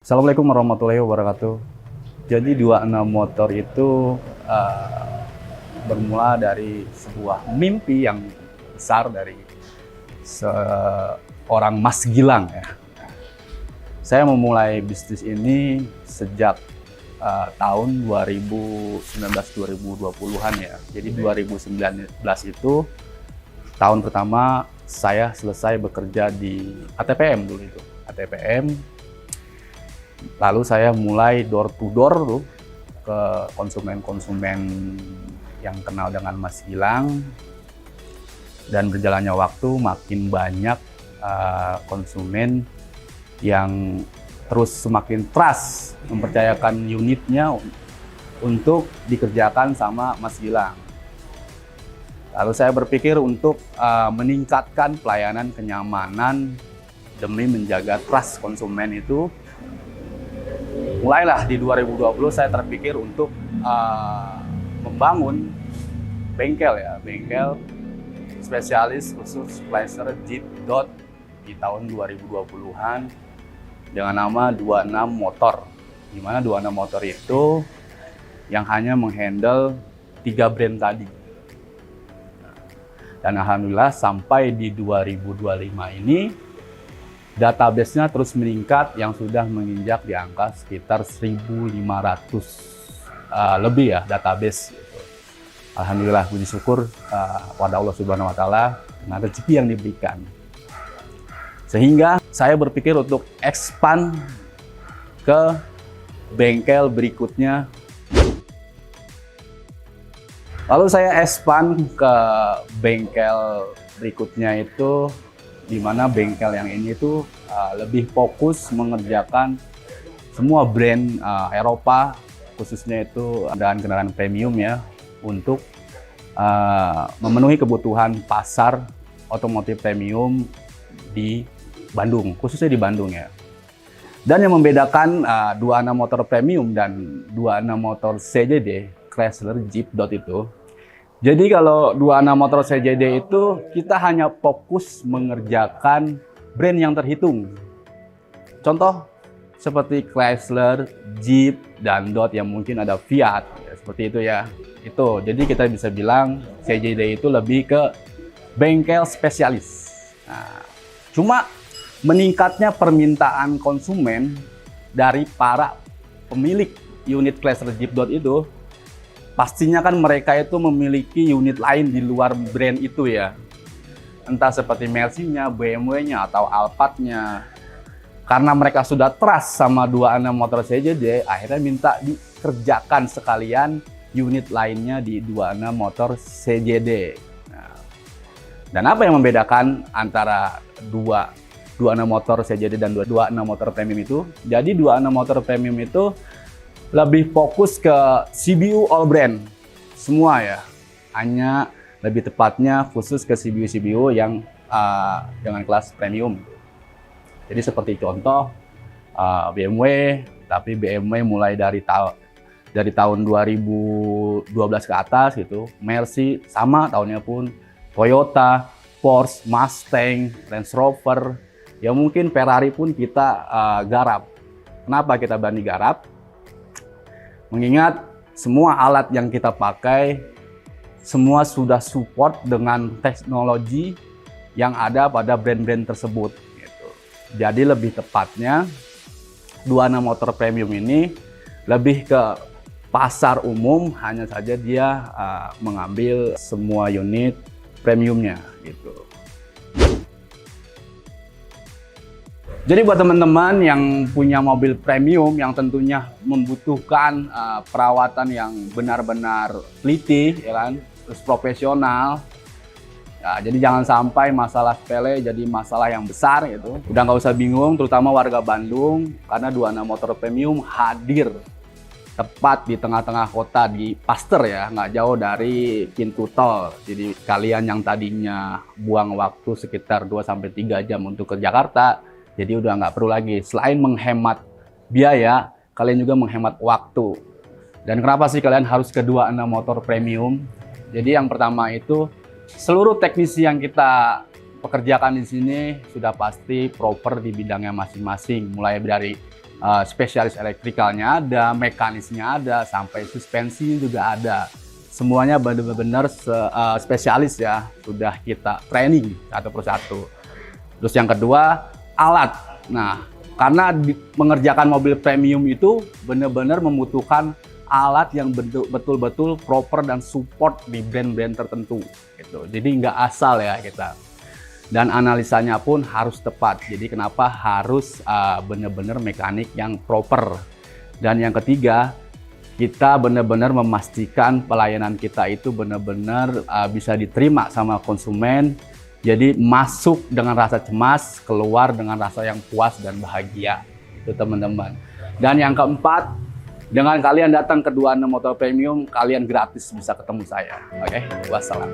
Assalamualaikum warahmatullahi wabarakatuh. Jadi 26 motor itu bermula dari sebuah mimpi yang besar dari seorang Mas Gilang ya. Saya memulai bisnis ini sejak tahun 2019-2020-an ya. Jadi 2019 itu tahun pertama saya selesai bekerja di ATPM dulu itu. ATPM. Lalu saya mulai door to door tuh ke konsumen-konsumen yang kenal dengan Mas Gilang, dan berjalannya waktu makin banyak konsumen yang terus semakin trust mempercayakan unitnya untuk dikerjakan sama Mas Gilang. Lalu saya berpikir untuk meningkatkan pelayanan kenyamanan demi menjaga trust konsumen itu. Mulailah di 2020 saya terpikir untuk membangun bengkel spesialis khusus Chrysler Jeep Dodge di tahun 2020-an dengan nama 26 Motor. Di mana 26 Motor itu yang hanya menghandle 3 brand tadi. Dan alhamdulillah sampai di 2025 ini database-nya terus meningkat yang sudah menginjak di angka sekitar 1.500 lebih ya database. Alhamdulillah, puji syukur pada Allah Subhanahu Wa Taala dengan rezeki yang diberikan. Sehingga saya berpikir untuk expand ke bengkel berikutnya. Lalu saya expand ke bengkel berikutnya itu, di mana bengkel yang ini tuh lebih fokus mengerjakan semua brand Eropa, khususnya itu kendaraan premium ya, untuk memenuhi kebutuhan pasar otomotif premium di Bandung, khususnya di Bandung ya. Dan yang membedakan 26 Motor Premium dan 26 Motor CJD, Chrysler Jeep Dodge itu, jadi kalau 26 Motor CJD itu kita hanya fokus mengerjakan brand yang terhitung. Contoh seperti Chrysler, Jeep, dan Dodge yang mungkin ada Fiat, ya, seperti itu ya. Itu, jadi kita bisa bilang CJD itu lebih ke bengkel spesialis. Nah, cuma meningkatnya permintaan konsumen dari para pemilik unit Chrysler Jeep Dodge itu, pastinya kan mereka itu memiliki unit lain di luar brand itu ya. Entah seperti Mercy-nya, BMW-nya, atau Alphard-nya. Karena mereka sudah trust sama 26 Motor CJD, akhirnya minta dikerjakan sekalian unit lainnya di 26 Motor CJD. Nah, dan apa yang membedakan antara 26 Motor CJD dan 26 Motor Premium itu? Jadi 26 Motor Premium itu lebih fokus ke CBU all brand semua ya, hanya lebih tepatnya khusus ke CBU yang dengan kelas premium. Jadi seperti contoh BMW, tapi BMW mulai dari tahun 2012 ke atas gitu. Mercy sama tahunnya pun, Toyota, Porsche, Mustang, Range Rover, ya mungkin Ferrari pun kita garap. Kenapa kita berani garap? Mengingat semua alat yang kita pakai, semua sudah support dengan teknologi yang ada pada brand-brand tersebut. Gitu. Jadi lebih tepatnya, 26 Motor Premium ini lebih ke pasar umum, hanya saja dia mengambil semua unit premiumnya. Gitu. Jadi buat teman-teman yang punya mobil premium yang tentunya membutuhkan perawatan yang benar-benar teliti, ya kan, terus profesional. Ya, jadi jangan sampai masalah sepele jadi masalah yang besar gitu. Udah nggak usah bingung, terutama warga Bandung, karena 26 Motor Premium hadir tepat di tengah-tengah kota di Paster ya, nggak jauh dari pintu tol. Jadi kalian yang tadinya buang waktu sekitar 2-3 jam untuk ke Jakarta, jadi udah nggak perlu lagi. Selain menghemat biaya, kalian juga menghemat waktu. Dan kenapa sih kalian harus ke 26 Motor Premium? Jadi yang pertama itu, seluruh teknisi yang kita pekerjaan di sini sudah pasti proper di bidangnya masing-masing, mulai dari spesialis elektrikalnya ada, mekanisnya ada, sampai suspensi juga ada. Semuanya benar-benar spesialis ya, sudah kita training satu persatu. Terus yang kedua, alat. Nah, karena mengerjakan mobil premium itu benar-benar membutuhkan alat yang betul-betul proper dan support di brand-brand tertentu gitu. Jadi nggak asal ya kita. Dan analisanya pun harus tepat. Jadi kenapa harus benar-benar mekanik yang proper. Dan yang ketiga, kita benar-benar memastikan pelayanan kita itu benar-benar bisa diterima sama konsumen. Jadi masuk dengan rasa cemas, keluar dengan rasa yang puas dan bahagia. Itu teman-teman. Dan yang keempat, dengan kalian datang ke 26 Motor Premium, kalian gratis bisa ketemu saya. Oke, wassalam.